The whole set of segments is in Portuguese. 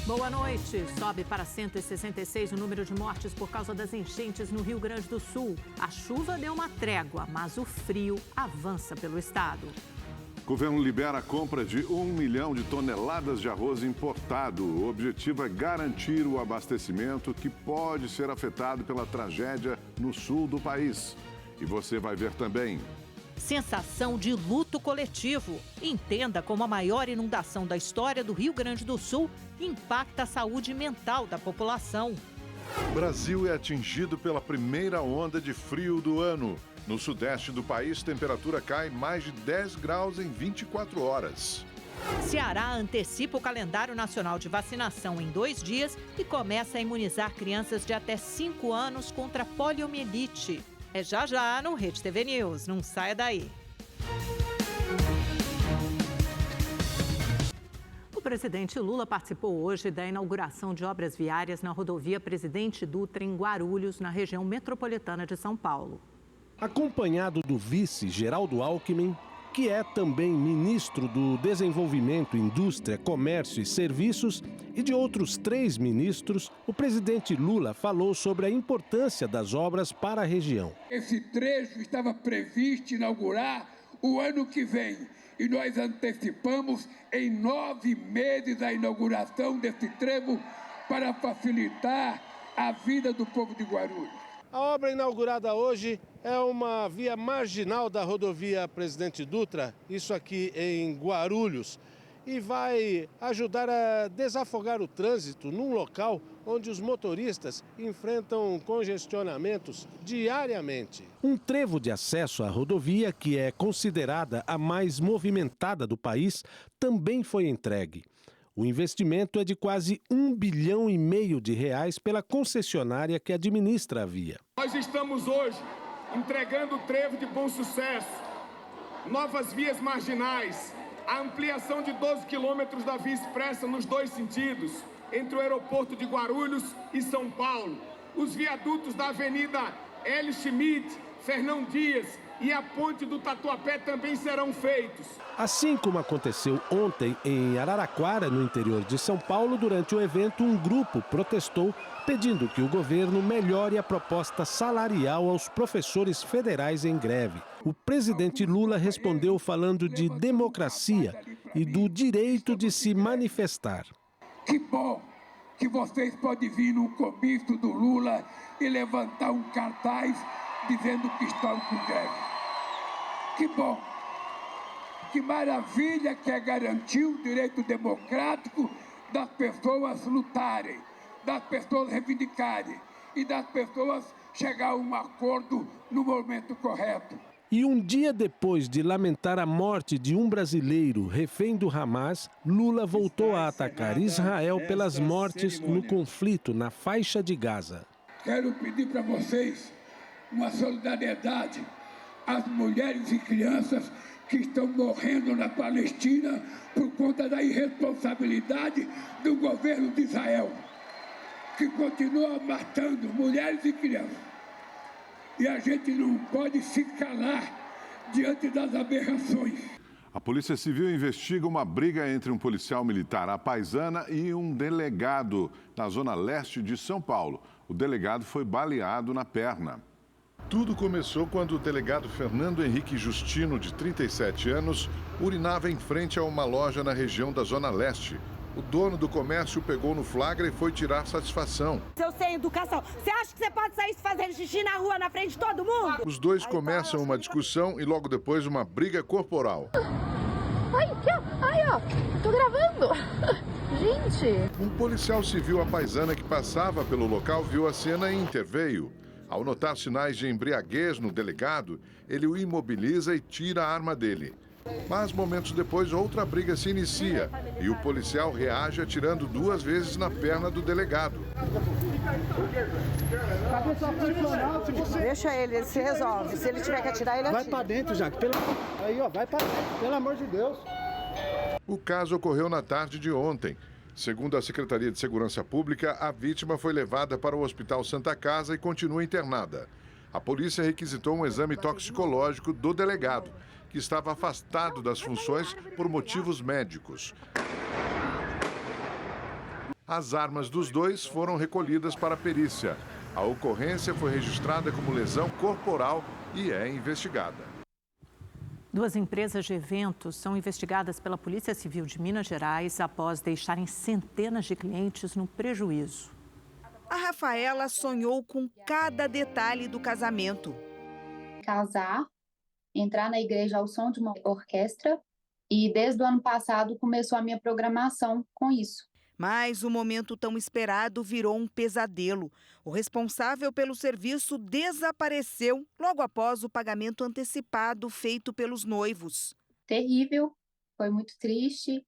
Boa noite. Sobe para 166 o número de mortes por causa das enchentes no Rio Grande do Sul. A chuva deu uma trégua, mas o frio avança pelo estado. O governo libera a compra de 1 milhão de toneladas de arroz importado. O objetivo é garantir o abastecimento que pode ser afetado pela tragédia no sul do país. E você vai ver também. Sensação de luto coletivo. Entenda como a maior inundação da história do Rio Grande do Sul impacta a saúde mental da população. O Brasil é atingido pela primeira onda de frio do ano. No sudeste do país, temperatura cai mais de 10 graus em 24 horas. Ceará antecipa o calendário nacional de vacinação em 2 dias e começa a imunizar crianças de até 5 anos contra poliomielite. É já no Rede TV News. Não saia daí. O presidente Lula participou hoje da inauguração de obras viárias na rodovia Presidente Dutra, em Guarulhos, na região metropolitana de São Paulo. Acompanhado do vice Geraldo Alckmin, que é também ministro do Desenvolvimento, Indústria, Comércio e Serviços, e de outros 3 ministros, o presidente Lula falou sobre a importância das obras para a região. Esse trecho estava previsto inaugurar o ano que vem e nós antecipamos em 9 meses a inauguração desse trevo para facilitar a vida do povo de Guarulhos. A obra inaugurada hoje é uma via marginal da rodovia Presidente Dutra, isso aqui em Guarulhos, e vai ajudar a desafogar o trânsito num local onde os motoristas enfrentam congestionamentos diariamente. Um trevo de acesso à rodovia, que é considerada a mais movimentada do país, também foi entregue. O investimento é de quase R$1,5 bilhão pela concessionária que administra a via. Nós estamos hoje entregando o trevo de Bom Sucesso, novas vias marginais, a ampliação de 12 quilômetros da via expressa nos 2 sentidos, entre o aeroporto de Guarulhos e São Paulo, os viadutos da Avenida L. Schmidt, Fernão Dias e a ponte do Tatuapé também serão feitos. Assim como aconteceu ontem em Araraquara, no interior de São Paulo, durante o evento, um grupo protestou pedindo que o governo melhore a proposta salarial aos professores federais em greve. O presidente Lula respondeu falando de democracia e do direito de se manifestar. Que bom que vocês podem vir no comício do Lula e levantar um cartaz dizendo que estão com greve. Que bom, que maravilha que é garantir o direito democrático das pessoas lutarem, das pessoas reivindicarem e das pessoas chegar a um acordo no momento correto. E um dia depois de lamentar a morte de um brasileiro refém do Hamas, Lula voltou a atacar Israel pelas mortes no conflito na faixa de Gaza. Quero pedir para vocês uma solidariedade às mulheres e crianças que estão morrendo na Palestina por conta da irresponsabilidade do governo de Israel, que continua matando mulheres e crianças. E a gente não pode se calar diante das aberrações. A Polícia Civil investiga uma briga entre um policial militar à paisana e um delegado na zona leste de São Paulo. O delegado foi baleado na perna. Tudo começou quando o delegado Fernando Henrique Justino, de 37 anos, urinava em frente a uma loja na região da Zona Leste. O dono do comércio pegou no flagra e foi tirar satisfação. Eu sei educação. Você acha que você pode sair fazendo xixi na rua na frente de todo mundo? Os dois começam uma discussão e logo depois uma briga corporal. Ai, ó, tô gravando. Gente. Um policial civil à paisana que passava pelo local viu a cena e interveio. Ao notar sinais de embriaguez no delegado, ele o imobiliza e tira a arma dele. Mas momentos depois, outra briga se inicia e o policial reage atirando 2 vezes na perna do delegado. Deixa ele se resolve. Se ele tiver que atirar, ele atira. Vai pra dentro, Jaque. Aí, ó, vai pra dentro, pelo amor de Deus. O caso ocorreu na tarde de ontem. Segundo a Secretaria de Segurança Pública, a vítima foi levada para o Hospital Santa Casa e continua internada. A polícia requisitou um exame toxicológico do delegado, que estava afastado das funções por motivos médicos. As armas dos dois foram recolhidas para a perícia. A ocorrência foi registrada como lesão corporal e é investigada. 2 empresas de eventos são investigadas pela Polícia Civil de Minas Gerais após deixarem centenas de clientes no prejuízo. A Rafaela sonhou com cada detalhe do casamento. Casar, entrar na igreja ao som de uma orquestra e desde o ano passado começou a minha programação com isso. Mas o momento tão esperado virou um pesadelo. O responsável pelo serviço desapareceu logo após o pagamento antecipado feito pelos noivos. Terrível, foi muito triste,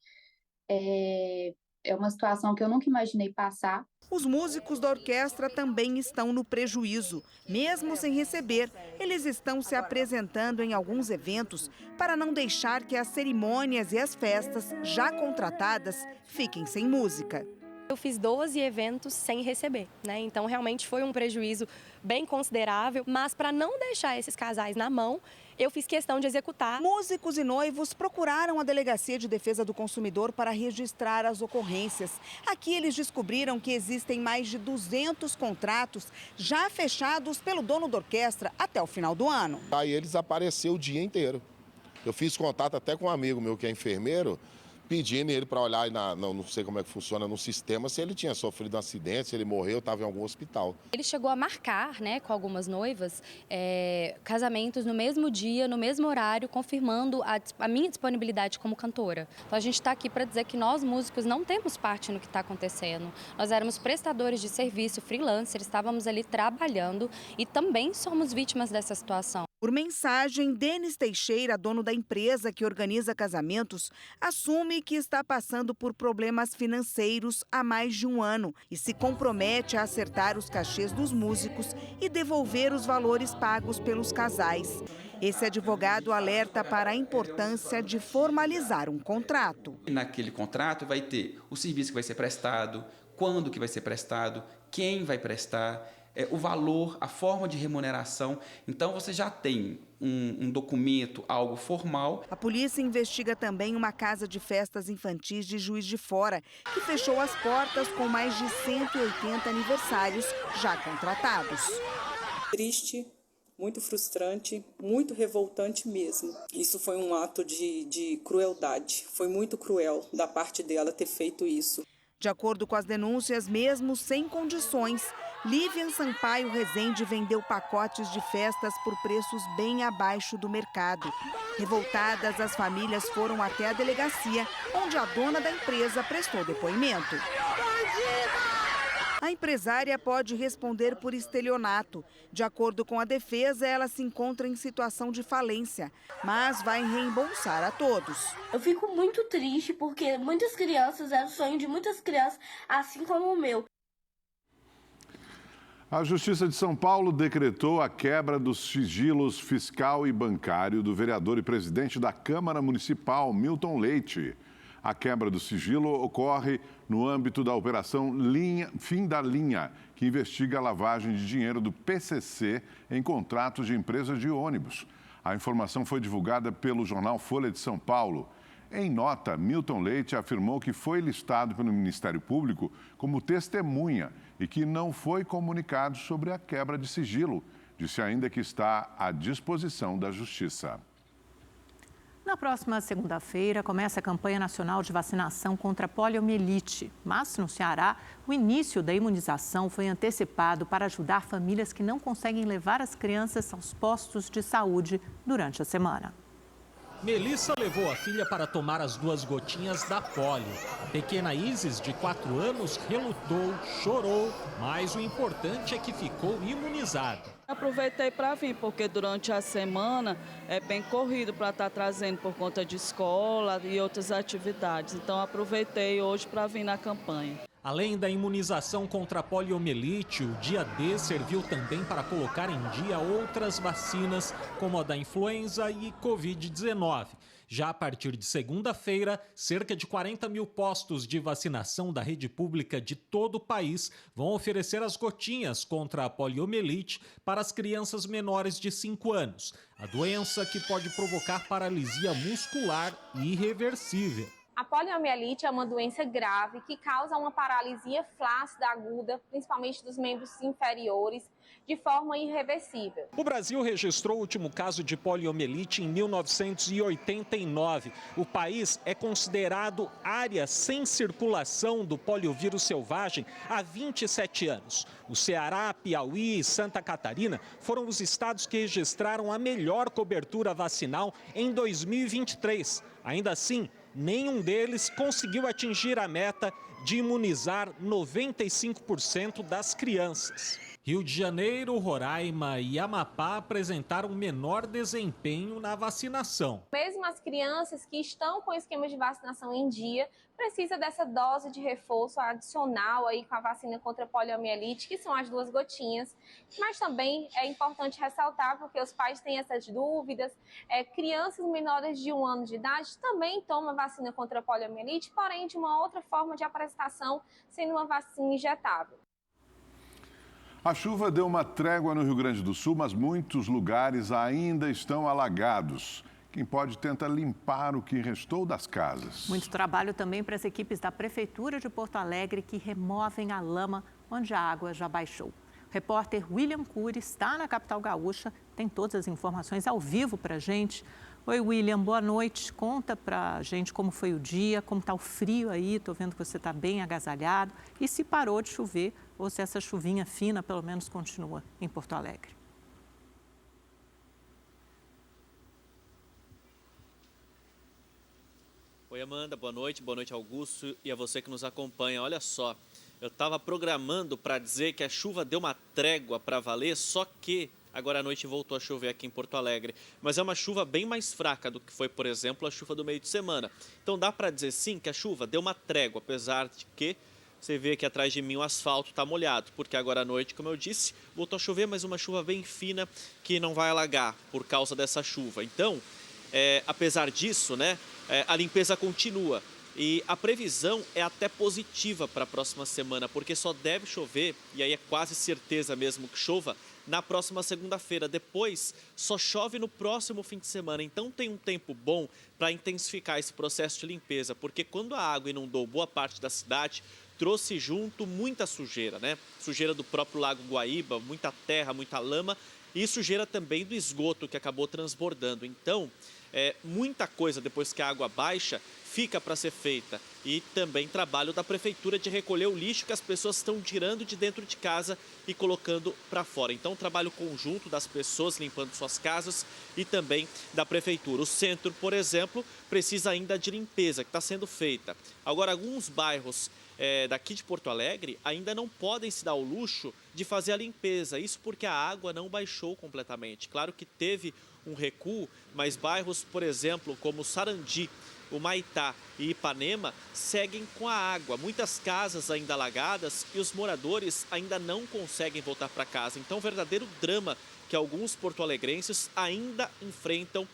é uma situação que eu nunca imaginei passar. Os músicos da orquestra também estão no prejuízo. Mesmo sem receber, eles estão se apresentando em alguns eventos para não deixar que as cerimônias e as festas já contratadas fiquem sem música. Eu fiz 12 eventos sem receber, né? Então realmente foi um prejuízo bem considerável, mas para não deixar esses casais na mão, eu fiz questão de executar. Músicos e noivos procuraram a Delegacia de Defesa do Consumidor para registrar as ocorrências. Aqui eles descobriram que existem mais de 200 contratos já fechados pelo dono da orquestra até o final do ano. Aí ele desapareceu o dia inteiro. Eu fiz contato até com um amigo meu que é enfermeiro, pedindo ele para olhar, não sei como é que funciona no sistema, se ele tinha sofrido um acidente, se ele morreu, estava em algum hospital. Ele chegou a marcar, né, com algumas noivas, casamentos no mesmo dia, no mesmo horário, confirmando a minha disponibilidade como cantora. Então a gente está aqui para dizer que nós, músicos, não temos parte no que está acontecendo. Nós éramos prestadores de serviço, freelancer, estávamos ali trabalhando e também somos vítimas dessa situação. Por mensagem, Denis Teixeira, dono da empresa que organiza casamentos, assume que está passando por problemas financeiros há mais de um ano e se compromete a acertar os cachês dos músicos e devolver os valores pagos pelos casais. Esse advogado alerta para a importância de formalizar um contrato. Naquele contrato vai ter o serviço que vai ser prestado, quando que vai ser prestado, quem vai prestar, o valor, a forma de remuneração. Então você já tem um documento, algo formal. A polícia investiga também uma casa de festas infantis de Juiz de Fora, que fechou as portas com mais de 180 aniversários já contratados. Triste, muito frustrante, muito revoltante mesmo. Isso foi um ato de crueldade. Foi muito cruel da parte dela ter feito isso. De acordo com as denúncias, mesmo sem condições, Lívia Sampaio Rezende vendeu pacotes de festas por preços bem abaixo do mercado. Revoltadas, as famílias foram até a delegacia, onde a dona da empresa prestou depoimento. A empresária pode responder por estelionato. De acordo com a defesa, ela se encontra em situação de falência, mas vai reembolsar a todos. Eu fico muito triste porque muitas crianças, era o sonho de muitas crianças, assim como o meu. A Justiça de São Paulo decretou a quebra dos sigilos fiscal e bancário do vereador e presidente da Câmara Municipal, Milton Leite. A quebra do sigilo ocorre no âmbito da Operação Fim da Linha, que investiga a lavagem de dinheiro do PCC em contratos de empresas de ônibus. A informação foi divulgada pelo jornal Folha de São Paulo. Em nota, Milton Leite afirmou que foi listado pelo Ministério Público como testemunha e que não foi comunicado sobre a quebra de sigilo. Disse ainda que está à disposição da Justiça. Na próxima segunda-feira, começa a campanha nacional de vacinação contra a poliomielite. Mas, no Ceará, o início da imunização foi antecipado para ajudar famílias que não conseguem levar as crianças aos postos de saúde durante a semana. Melissa levou a filha para tomar as 2 gotinhas da polio. A pequena Isis, de 4 anos, relutou, chorou, mas o importante é que ficou imunizada. Aproveitei para vir, porque durante a semana é bem corrido para estar trazendo por conta de escola e outras atividades. Então aproveitei hoje para vir na campanha. Além da imunização contra a poliomielite, o dia D serviu também para colocar em dia outras vacinas, como a da influenza e Covid-19. Já a partir de segunda-feira, cerca de 40 mil postos de vacinação da rede pública de todo o país vão oferecer as gotinhas contra a poliomielite para as crianças menores de 5 anos. A doença que pode provocar paralisia muscular irreversível. A poliomielite é uma doença grave que causa uma paralisia flácida aguda, principalmente dos membros inferiores, de forma irreversível. O Brasil registrou o último caso de poliomielite em 1989. O país é considerado área sem circulação do poliovírus selvagem há 27 anos. O Ceará, Piauí e Santa Catarina foram os estados que registraram a melhor cobertura vacinal em 2023. Ainda assim, nenhum deles conseguiu atingir a meta de imunizar 95% das crianças. Rio de Janeiro, Roraima e Amapá apresentaram menor desempenho na vacinação. Mesmo as crianças que estão com o esquema de vacinação em dia, precisa dessa dose de reforço adicional aí com a vacina contra a poliomielite, que são as 2 gotinhas. Mas também é importante ressaltar, porque os pais têm essas dúvidas, crianças menores de 1 ano de idade também tomam vacina contra a poliomielite, porém de uma outra forma de apresentação, sendo uma vacina injetável. A chuva deu uma trégua no Rio Grande do Sul, mas muitos lugares ainda estão alagados. Quem pode tenta limpar o que restou das casas. Muito trabalho também para as equipes da Prefeitura de Porto Alegre que removem a lama onde a água já baixou. O repórter William Cury está na capital gaúcha, tem todas as informações ao vivo para a gente. Oi, William, boa noite. Conta para a gente como foi o dia, como está o frio aí. Estou vendo que você está bem agasalhado. E se parou de chover ou se essa chuvinha fina, pelo menos, continua em Porto Alegre. Oi, Amanda, boa noite Augusto e a você que nos acompanha. Olha só, eu estava programando para dizer que a chuva deu uma trégua para valer, só que agora à noite voltou a chover aqui em Porto Alegre. Mas é uma chuva bem mais fraca do que foi, por exemplo, a chuva do meio de semana. Então dá para dizer sim que a chuva deu uma trégua, apesar de que você vê que atrás de mim o asfalto está molhado, porque agora à noite, como eu disse, voltou a chover, mas uma chuva bem fina que não vai alagar por causa dessa chuva. Então, apesar disso, né, a limpeza continua e a previsão é até positiva para a próxima semana, porque só deve chover, e aí é quase certeza mesmo que chova, na próxima segunda-feira. Depois, só chove no próximo fim de semana. Então, tem um tempo bom para intensificar esse processo de limpeza, porque quando a água inundou boa parte da cidade, trouxe junto muita sujeira, né? Sujeira do próprio Lago Guaíba, muita terra, muita lama e sujeira também do esgoto que acabou transbordando. Então, muita coisa depois que a água baixa fica para ser feita. E também trabalho da prefeitura de recolher o lixo que as pessoas estão tirando de dentro de casa e colocando para fora. Então, trabalho conjunto das pessoas limpando suas casas e também da prefeitura. O centro, por exemplo, precisa ainda de limpeza que está sendo feita. Agora, alguns bairros daqui de Porto Alegre ainda não podem se dar o luxo de fazer a limpeza. Isso porque a água não baixou completamente. Claro que teve um recuo, mas bairros, por exemplo, como Sarandi, o Maitá e Ipanema seguem com a água. Muitas casas ainda alagadas e os moradores ainda não conseguem voltar para casa. Então, um verdadeiro drama que alguns porto-alegrenses ainda enfrentam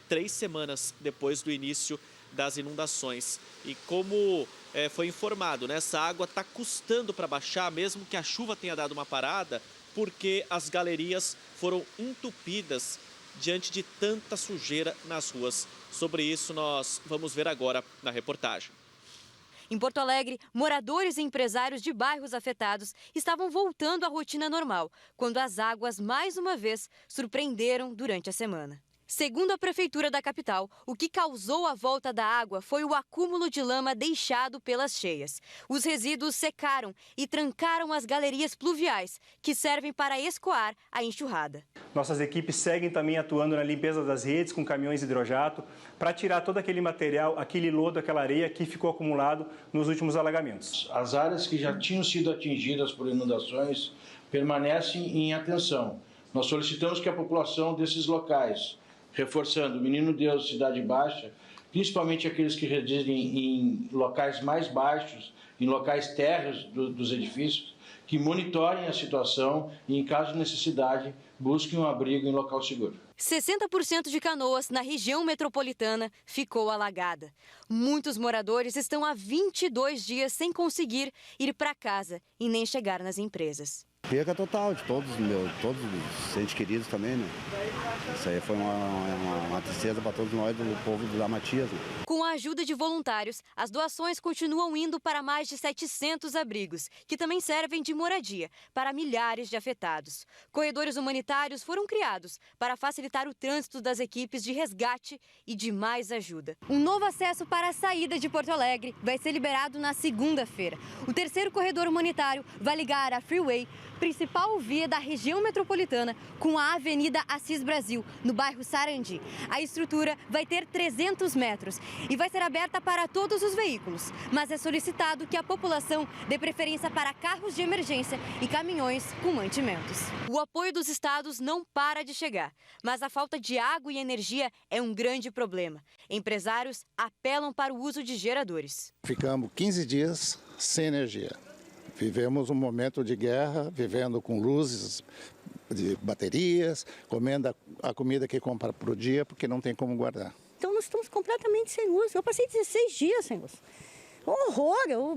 3 semanas depois do início das inundações. E como foi informado, né, essa água está custando para baixar, mesmo que a chuva tenha dado uma parada, porque as galerias foram entupidas diante de tanta sujeira nas ruas. Sobre isso, nós vamos ver agora na reportagem. Em Porto Alegre, moradores e empresários de bairros afetados estavam voltando à rotina normal, quando as águas, mais uma vez, surpreenderam durante a semana. Segundo a Prefeitura da capital, o que causou a volta da água foi o acúmulo de lama deixado pelas cheias. Os resíduos secaram e trancaram as galerias pluviais, que servem para escoar a enxurrada. Nossas equipes seguem também atuando na limpeza das redes com caminhões hidrojato para tirar todo aquele material, aquele lodo, aquela areia que ficou acumulado nos últimos alagamentos. As áreas que já tinham sido atingidas por inundações permanecem em atenção. Nós solicitamos que a população desses locais, reforçando o Menino Deus, Cidade Baixa, principalmente aqueles que residem em locais mais baixos, em locais térreos dos edifícios, que monitorem a situação e, em caso de necessidade, busquem um abrigo em local seguro. 60% de Canoas, na região metropolitana, ficou alagada. Muitos moradores estão há 22 dias sem conseguir ir para casa e nem chegar nas empresas. Perca total de todos os entes queridos também, né? Isso aí foi uma tristeza para todos nós, do povo da Matias. Né? Com a ajuda de voluntários, as doações continuam indo para mais de 700 abrigos, que também servem de moradia para milhares de afetados. Corredores humanitários foram criados para facilitar o trânsito das equipes de resgate e de mais ajuda. Um novo acesso para a saída de Porto Alegre vai ser liberado na segunda-feira. O terceiro corredor humanitário vai ligar a Freeway, principal via da região metropolitana, com a Avenida Assis Brasil, no bairro Sarandi. A estrutura vai ter 300 metros e vai ser aberta para todos os veículos, mas é solicitado que a população dê preferência para carros de emergência e caminhões com mantimentos. O apoio dos estados não para de chegar, mas a falta de água e energia é um grande problema. Empresários apelam para o uso de geradores. Ficamos 15 dias sem energia. Vivemos um momento de guerra, vivendo com luzes de baterias, comendo a comida que compra por dia, porque não tem como guardar. Então nós estamos completamente sem luz. Eu passei 16 dias sem luz. Horror! Eu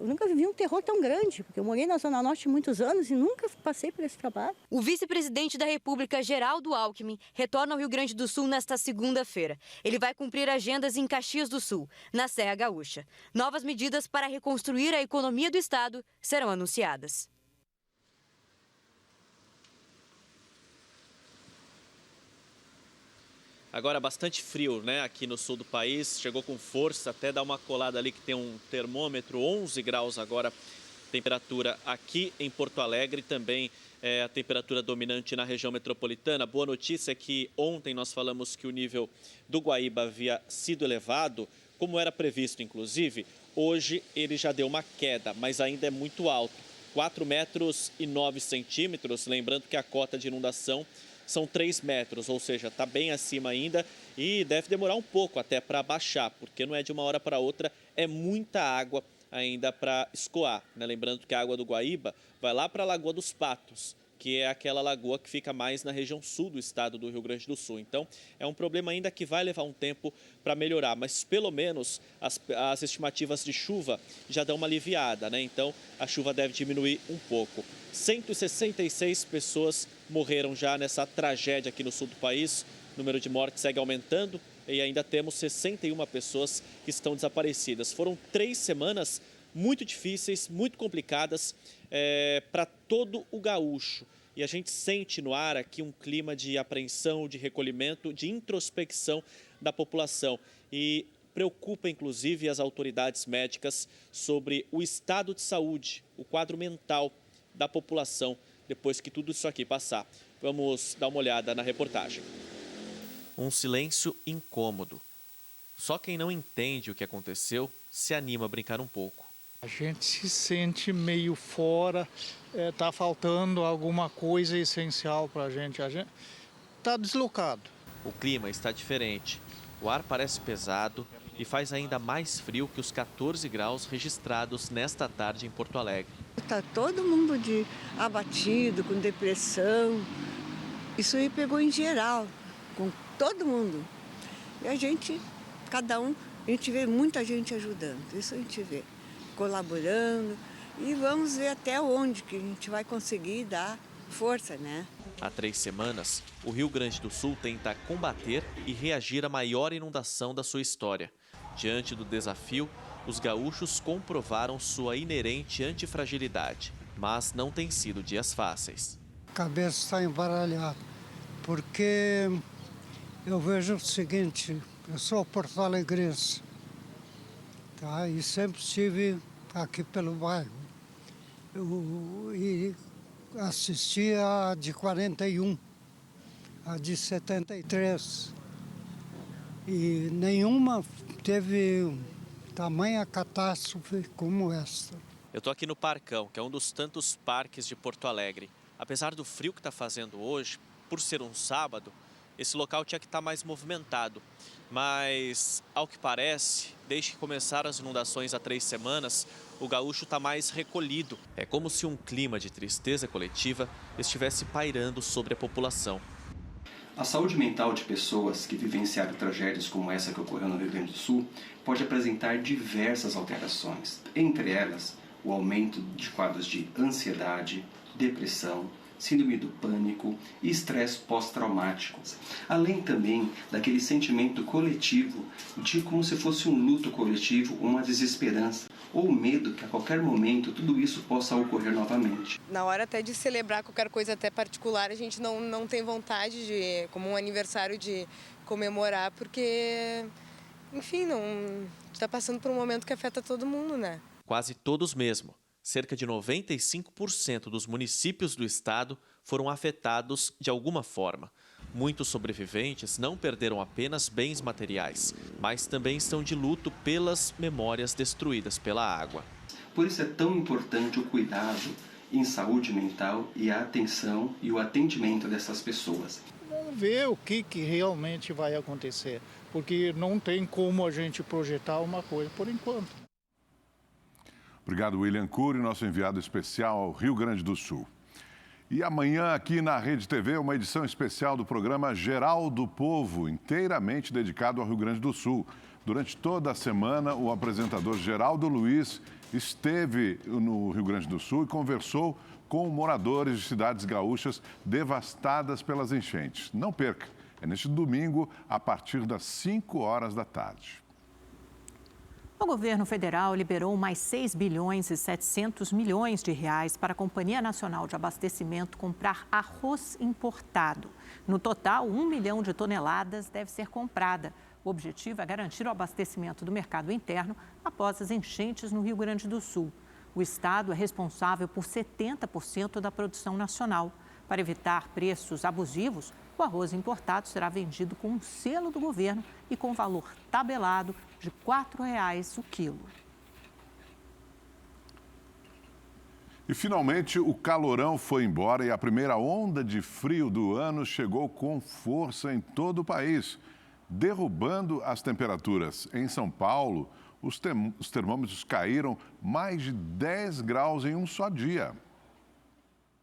nunca vivi um terror tão grande, porque eu morei na Zona Norte muitos anos e nunca passei por esse trabalho. O vice-presidente da República, Geraldo Alckmin, retorna ao Rio Grande do Sul nesta segunda-feira. Ele vai cumprir agendas em Caxias do Sul, na Serra Gaúcha. Novas medidas para reconstruir a economia do estado serão anunciadas. Agora bastante frio, né, aqui no sul do país, chegou com força, até dar uma colada ali que tem um termômetro, 11 graus agora, temperatura aqui em Porto Alegre, também a temperatura dominante na região metropolitana. Boa notícia é que ontem nós falamos que o nível do Guaíba havia sido elevado, como era previsto inclusive, hoje ele já deu uma queda, mas ainda é muito alto, 4 metros e 9 centímetros, lembrando que a cota de inundação são 3 metros, ou seja, está bem acima ainda e deve demorar um pouco até para baixar, porque não é de uma hora para outra, é muita água ainda para escoar. Né? Lembrando que a água do Guaíba vai lá para a Lagoa dos Patos, que é aquela lagoa que fica mais na região sul do estado do Rio Grande do Sul. Então, é um problema ainda que vai levar um tempo para melhorar, mas pelo menos as estimativas de chuva já dão uma aliviada, né? Então, a chuva deve diminuir um pouco. 166 pessoas morreram já nessa tragédia aqui no sul do país. O número de mortes segue aumentando e ainda temos 61 pessoas que estão desaparecidas. Foram 3 semanas muito difíceis, muito complicadas para todo o gaúcho. E a gente sente no ar aqui um clima de apreensão, de recolhimento, de introspecção da população. E preocupa, inclusive, as autoridades médicas sobre o estado de saúde, o quadro mental da população depois que tudo isso aqui passar. Vamos dar uma olhada na reportagem. Um silêncio incômodo. Só quem não entende o que aconteceu se anima a brincar um pouco. A gente se sente meio fora, está faltando alguma coisa essencial para a gente está deslocado. O clima está diferente, o ar parece pesado e faz ainda mais frio que os 14 graus registrados nesta tarde em Porto Alegre. Está todo mundo abatido, com depressão, isso aí pegou em geral, com todo mundo. E a gente vê muita gente ajudando, isso a gente vê. Colaborando e vamos ver até onde que a gente vai conseguir dar força, né? Há 3 semanas, o Rio Grande do Sul tenta combater e reagir à maior inundação da sua história. Diante do desafio, os gaúchos comprovaram sua inerente antifragilidade, mas não tem sido dias fáceis. A cabeça está embaralhada, porque eu vejo o seguinte, eu sou porto-alegrense. Tá, e sempre estive aqui pelo bairro. E assisti a de 41, a de 73. E nenhuma teve tamanha catástrofe como esta. Eu estou aqui no Parcão, que é um dos tantos parques de Porto Alegre. Apesar do frio que está fazendo hoje, por ser um sábado, esse local tinha que estar mais movimentado. Mas, ao que parece, desde que começaram as inundações há 3 semanas, o gaúcho está mais recolhido. É como se um clima de tristeza coletiva estivesse pairando sobre a população. A saúde mental de pessoas que vivenciaram tragédias como essa que ocorreu no Rio Grande do Sul pode apresentar diversas alterações. Entre elas, o aumento de quadros de ansiedade, depressão, síndrome do pânico e estresse pós-traumático. Além também daquele sentimento coletivo de como se fosse um luto coletivo, uma desesperança ou medo que a qualquer momento tudo isso possa ocorrer novamente. Na hora até de celebrar qualquer coisa até particular, a gente não tem vontade de, como um aniversário, de comemorar, porque, enfim, está passando por um momento que afeta todo mundo, né? Quase todos mesmo. Cerca de 95% dos municípios do estado foram afetados de alguma forma. Muitos sobreviventes não perderam apenas bens materiais, mas também estão de luto pelas memórias destruídas pela água. Por isso é tão importante o cuidado em saúde mental e a atenção e o atendimento dessas pessoas. Vamos ver o que realmente vai acontecer, porque não tem como a gente projetar uma coisa por enquanto. Obrigado, William Cury, nosso enviado especial ao Rio Grande do Sul. E amanhã, aqui na Rede TV, uma edição especial do programa Geral do Povo, inteiramente dedicado ao Rio Grande do Sul. Durante toda a semana, o apresentador Geraldo Luiz esteve no Rio Grande do Sul e conversou com moradores de cidades gaúchas devastadas pelas enchentes. Não perca, é neste domingo, a partir das 5 horas da tarde. O governo federal liberou mais 6 bilhões e 700 milhões de reais para a Companhia Nacional de Abastecimento comprar arroz importado. No total, 1 milhão de toneladas deve ser comprada. O objetivo é garantir o abastecimento do mercado interno após as enchentes no Rio Grande do Sul. O estado é responsável por 70% da produção nacional. Para evitar preços abusivos, o arroz importado será vendido com um selo do governo e com valor tabelado de R$ 4,00 o quilo. E finalmente o calorão foi embora e a primeira onda de frio do ano chegou com força em todo o país, derrubando as temperaturas. Em São Paulo, os termômetros caíram mais de 10 graus em um só dia.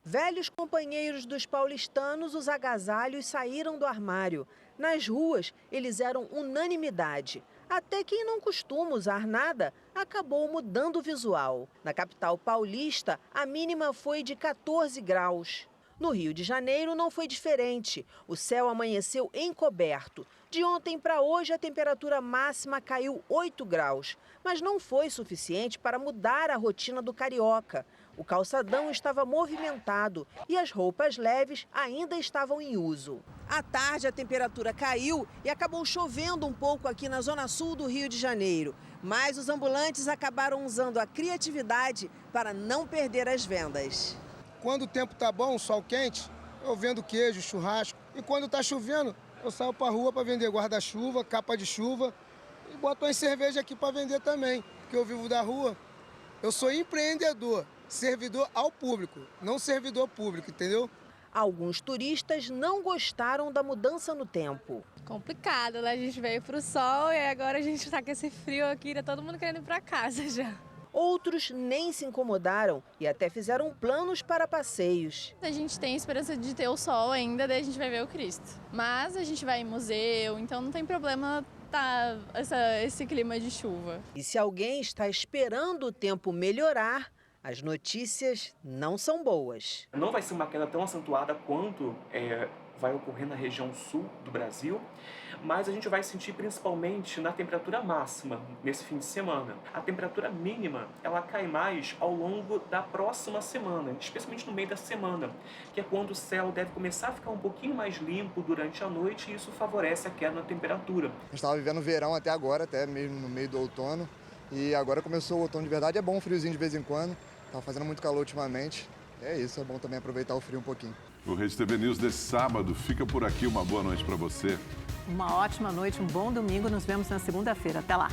Velhos companheiros dos paulistanos, os agasalhos saíram do armário. Nas ruas, eles eram unanimidade. Até quem não costuma usar nada acabou mudando o visual. Na capital paulista, a mínima foi de 14 graus. No Rio de Janeiro não foi diferente. O céu amanheceu encoberto. De ontem para hoje, a temperatura máxima caiu 8 graus. Mas não foi suficiente para mudar a rotina do carioca. O calçadão estava movimentado e as roupas leves ainda estavam em uso. À tarde, a temperatura caiu e acabou chovendo um pouco aqui na zona sul do Rio de Janeiro. Mas os ambulantes acabaram usando a criatividade para não perder as vendas. Quando o tempo tá bom, sol quente, eu vendo queijo, churrasco. E quando tá chovendo, eu saio para rua para vender guarda-chuva, capa de chuva e boto umas cerveja aqui para vender também, porque eu vivo da rua. Eu sou empreendedor, servidor ao público, não servidor público, entendeu? Alguns turistas não gostaram da mudança no tempo. Complicado, né? A gente veio pro sol e agora a gente tá com esse frio aqui, tá todo mundo querendo ir pra casa já. Outros nem se incomodaram e até fizeram planos para passeios. A gente tem esperança de ter o sol ainda, daí a gente vai ver o Cristo. Mas a gente vai em museu, então não tem problema esse clima de chuva. E se alguém está esperando o tempo melhorar, as notícias não são boas. Não vai ser uma queda tão acentuada quanto vai ocorrer na região sul do Brasil, mas a gente vai sentir principalmente na temperatura máxima nesse fim de semana. A temperatura mínima, ela cai mais ao longo da próxima semana, especialmente no meio da semana, que é quando o céu deve começar a ficar um pouquinho mais limpo durante a noite e isso favorece a queda na temperatura. A gente estava vivendo verão até agora, até mesmo no meio do outono, e agora começou o outono de verdade. É bom um friozinho de vez em quando, tá fazendo muito calor ultimamente. É isso, é bom também aproveitar o frio um pouquinho. O Rede TV News desse sábado fica por aqui. Uma boa noite para você. Uma ótima noite, um bom domingo. Nos vemos na segunda-feira. Até lá.